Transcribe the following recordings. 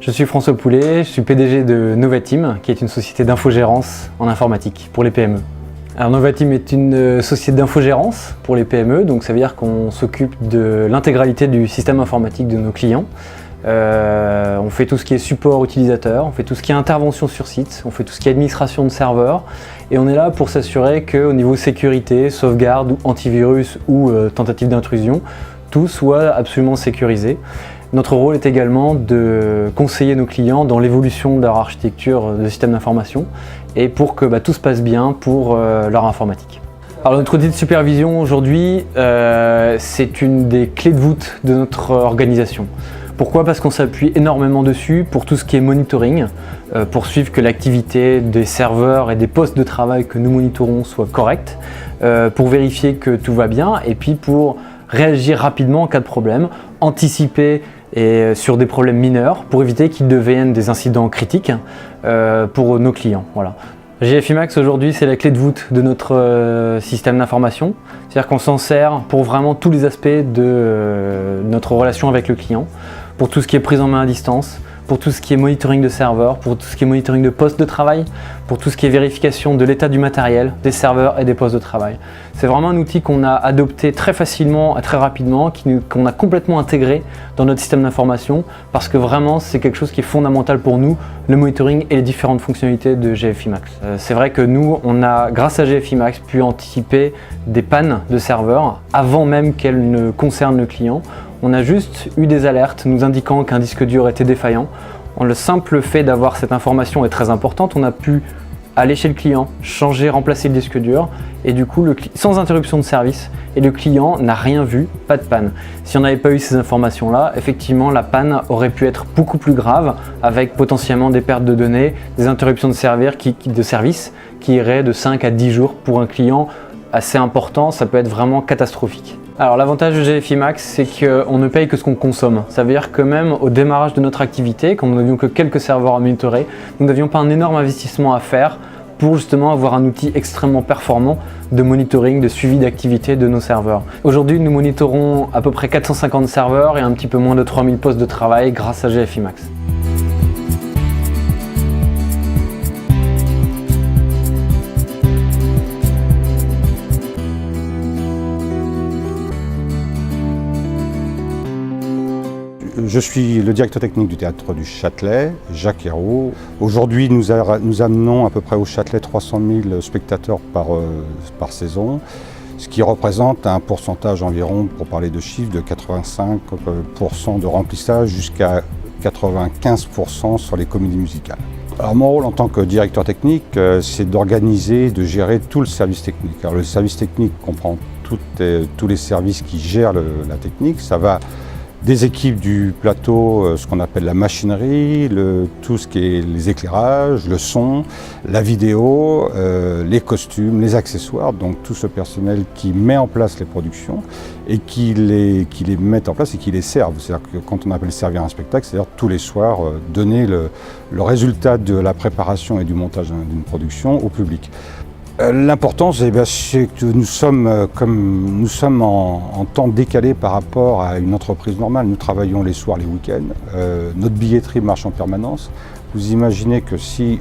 Je suis François Poulet, je suis PDG de Novateam, qui est une société d'infogérance en informatique pour les PME. Alors Novateam est une société d'infogérance pour les PME, donc ça veut dire qu'on s'occupe de l'intégralité du système informatique de nos clients. On fait tout ce qui est support utilisateur, on fait tout ce qui est intervention sur site, on fait tout ce qui est administration de serveurs et on est là pour s'assurer qu'au niveau sécurité, sauvegarde, ou antivirus ou tentative d'intrusion, tout soit absolument sécurisé. Notre rôle est également de conseiller nos clients dans l'évolution de leur architecture de système d'information et pour que tout se passe bien pour leur informatique. Alors notre outil de supervision aujourd'hui, c'est une des clés de voûte de notre organisation. Pourquoi? Parce qu'on s'appuie énormément dessus pour tout ce qui est monitoring, pour suivre que l'activité des serveurs et des postes de travail que nous monitorons soit correcte, pour vérifier que tout va bien et puis pour réagir rapidement en cas de problème, anticiper et sur des problèmes mineurs pour éviter qu'ils deviennent des incidents critiques pour nos clients. Voilà. GFI Max aujourd'hui c'est la clé de voûte de notre système d'information, c'est-à-dire qu'on s'en sert pour vraiment tous les aspects de notre relation avec le client, pour tout ce qui est prise en main à distance, pour tout ce qui est monitoring de serveurs, pour tout ce qui est monitoring de postes de travail, pour tout ce qui est vérification de l'état du matériel, des serveurs et des postes de travail. C'est vraiment un outil qu'on a adopté très facilement et très rapidement, qu'on a complètement intégré dans notre système d'information parce que vraiment c'est quelque chose qui est fondamental pour nous, le monitoring et les différentes fonctionnalités de GFI Max. C'est vrai que nous, on a, grâce à GFI Max, pu anticiper des pannes de serveurs avant même qu'elles ne concernent le client. On a juste eu des alertes nous indiquant qu'un disque dur était défaillant. Le simple fait d'avoir cette information est très importante. On a pu aller chez le client, changer, remplacer le disque dur et du coup, sans interruption de service et le client n'a rien vu, pas de panne. Si on n'avait pas eu ces informations-là, effectivement, la panne aurait pu être beaucoup plus grave avec potentiellement des pertes de données, des interruptions de service qui iraient de 5 à 10 jours pour un client assez important, ça peut être vraiment catastrophique. Alors l'avantage de GFI Max, c'est qu'on ne paye que ce qu'on consomme. Ça veut dire que même au démarrage de notre activité, quand nous n'avions que quelques serveurs à monitorer, nous n'avions pas un énorme investissement à faire pour justement avoir un outil extrêmement performant de monitoring, de suivi d'activité de nos serveurs. Aujourd'hui, nous monitorons à peu près 450 serveurs et un petit peu moins de 3000 postes de travail grâce à GFI Max. Je suis le directeur technique du Théâtre du Châtelet, Jacques Hérault. Aujourd'hui, nous amenons à peu près au Châtelet 300 000 spectateurs par saison, ce qui représente un pourcentage environ, pour parler de chiffres, de 85% de remplissage jusqu'à 95% sur les comédies musicales. Alors mon rôle en tant que directeur technique, c'est d'organiser, de gérer tout le service technique. Alors le service technique comprend tous les services qui gèrent la technique. Ça va des équipes du plateau, ce qu'on appelle la machinerie, tout ce qui est les éclairages, le son, la vidéo, les costumes, les accessoires, donc tout ce personnel qui met en place les productions et qui les met en place et qui les serve. C'est-à-dire que quand on appelle servir un spectacle, c'est-à-dire tous les soirs donner le résultat de la préparation et du montage d'une production au public. L'important, c'est que nous sommes en temps décalé par rapport à une entreprise normale. Nous travaillons les soirs, les week-ends. Notre billetterie marche en permanence. Vous imaginez que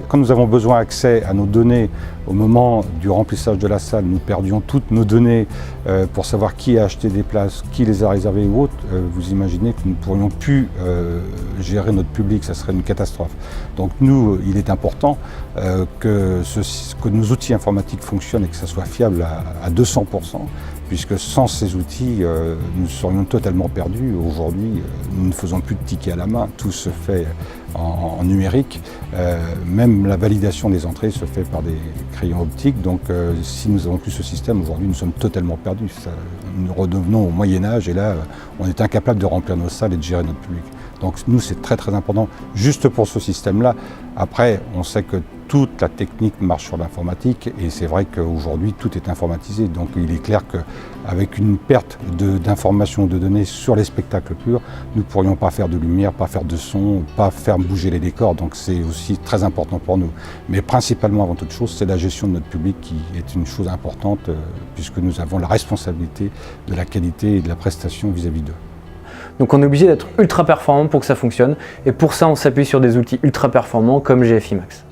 quand nous avons besoin d'accès à nos données au moment du remplissage de la salle, nous perdions toutes nos données pour savoir qui a acheté des places, qui les a réservées ou autres, vous imaginez que nous ne pourrions plus gérer notre public, ça serait une catastrophe. Donc nous, il est important que nos outils informatiques fonctionnent et que ça soit fiable à 200%, puisque sans ces outils, nous serions totalement perdus. Aujourd'hui, nous ne faisons plus de tickets à la main, tout se fait en numérique. Même la validation des entrées se fait par des crayons optiques. Donc si nous n'avons plus ce système, aujourd'hui, nous sommes totalement perdus. Nous redevenons au Moyen-Âge et là, on est incapable de remplir nos salles et de gérer notre public. Donc nous, c'est très très important, juste pour ce système-là. Après, on sait que toute la technique marche sur l'informatique et c'est vrai qu'aujourd'hui, tout est informatisé. Donc il est clair qu'avec une perte d'informations, de données sur les spectacles purs, nous ne pourrions pas faire de lumière, pas faire de son, pas faire bouger les décors. Donc c'est aussi très important pour nous. Mais principalement, avant toute chose, c'est la gestion de notre public qui est une chose importante puisque nous avons la responsabilité de la qualité et de la prestation vis-à-vis d'eux. Donc on est obligé d'être ultra performant pour que ça fonctionne. Et pour ça, on s'appuie sur des outils ultra performants comme GFI Max.